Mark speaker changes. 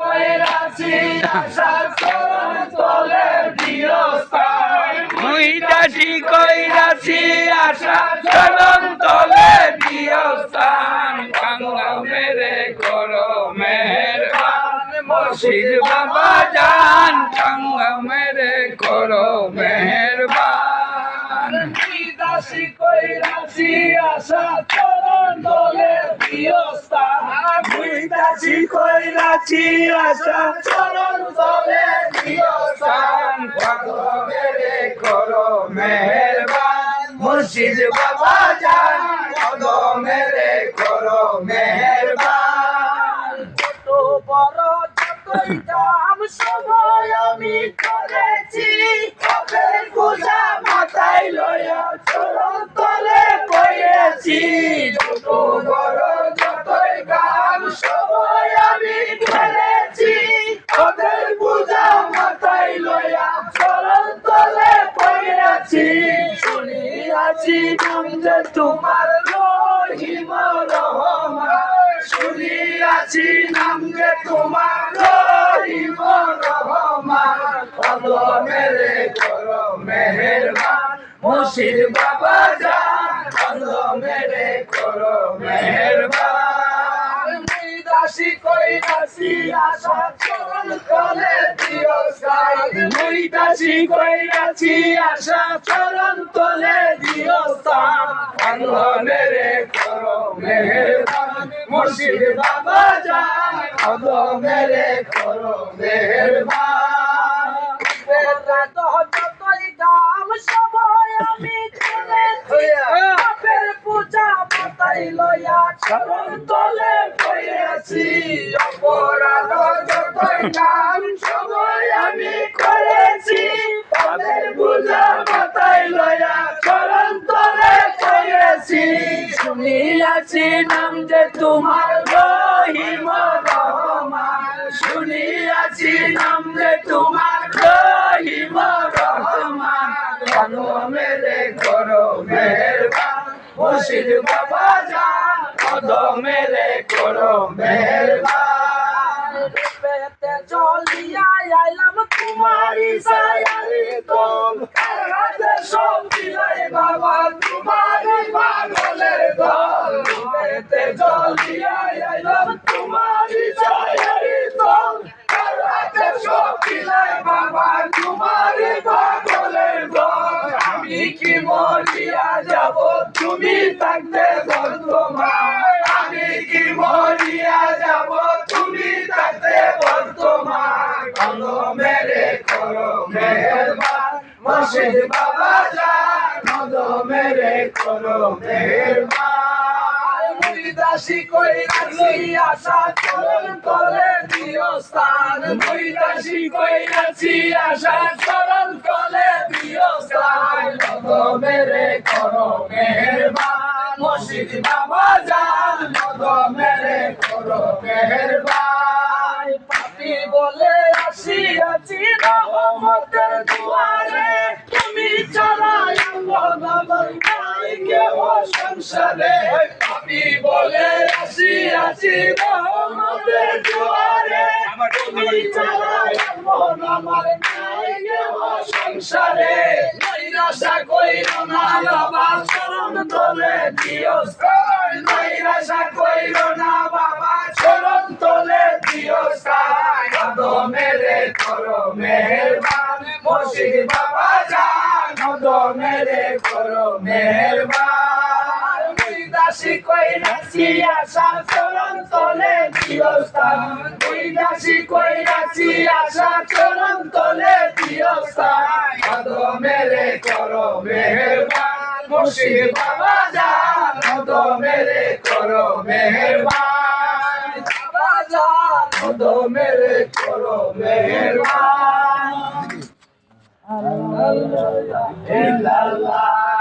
Speaker 1: কইরাছি আশার চরণ তলে দিও স্থান মুই দাসী কইরাছি আশার চরণ তলে দিও স্থান বাংলা মেরে করো মেহেরবান মুর্শিদ বাবা জান বাংলা মেরে করো মেহেরবান মুই দাসী কইরাছি আশার চরণ তলে দিও স্থান মুই দাসী কইরাছি আশা চরণ তলে দিও স্থান বাংলা মেরে করো মেহেরবান মুর্শিদ বাবা জান বাংলা মেরে করো মেহেরবান ছোট বড় যতই কাম সময় আমি করেছি কবের পূজা মাথায় লইয়া চরণ তলে পড়েছি ছোট বড় যতই কাম সময় আমি করেছি কবের পূজা মাথায় লইয়া চরণ তলে পড়েছি শুনিয়াছি নাম যে তোমার রহিম রহমান শুনিয়াছি নাম যে তোমার রহিম রহমান আল্লাহ মেরে করো মেহেরবান মুর্শিদ বাবা জান আল্লাহ মেরে করো মেহেরবান মুই দাসী কইরাছি আশা চরণ তলে দিও স্থান মুই দাসী কইরাছি আশা চরণ তলে দিও স্থান আল্লাহ মেরে করো মেহেরবান মুর্শিদ বাবা জান আল্লাহ মেরে করো মেহেরবান যতই কাম সবাই আমি করেছি বাপের পূজা মাথায় লইয়া চরণ তলে পড়েছি অপরাধ যতই কাম সবাই আমি করেছি বাপের পূজা মাথায় লইয়া চরণ তলে পড়েছি শুনিয়াছি নাম যে তোমার রহিম রহমান শুনিয়াছি নাম যে তোমার রহিম রহমান আল্লাহ মেরে করো মেহেরবান মুর্শিদ বাবা জান আল্লাহ মেরে করো মেহেরবান পেতে চলিয়া আইলাম তোমারি সায়ারি তোম কারাতে সব দিলাই বাবা তোমারি পাগলের দল পেতে চলিয়া আইলাম তোমারি সায়ারি তোম কারাতে সব দিলাই বাবা তোমারি পাগলের দল আমি কি মরিয়া যাব তুমি থাকতে বর্তমান আমি কি মরিয়া যাব তুমি থাকতে বর্তমান আল্লাহ মেরে করো মেহেরবান মুর্শিদ বাবা জান আল্লাহ মেরে করো মেহেরবান মুই দাসী কইরাছি আশা চরণ তলে দিও স্থান মুই দাসী কইরাছি আশা চরণ তলে দিও স্থান আল্লাহ মেরে করো মেহেরবান মুর্শিদ বাবা জান আল্লাহ মেরে করো মেহেরবান পাপী বলে আসিয়াছি রহমতের দুয়ারে তুমি ছাড়া আমার নাই কেহ সংসারে পাপী বলে আসিয়াছি রহমতের দুয়ারে তুমি ছাড়া আমার নাই কেহ সংসারে নৈরাশা কইরো না বাবা চরণ তলে দিও স্থান নৈরাশা কইরো না বাবা চরণ তলে দিও স্থান আল্লাহ মেরে করো মেহেরবান মুর্শিদ বাবা জান আল্লাহ মেরে করো মেহেরবান মুই দাসী কইরাছি আশা চরণ তলে দিও স্থান মুই দাসী কইরাছি আশা চরণ তলে দিও স্থান আল্লাহ মেরে করো মেহেরবান মুর্শিদ বাবা জান আল্লাহ মেরে করো মেহেরবান বাবা জান আল্লাহ মেরে করো মেহেরবান আল্লাহ ইল্লাল্লাহ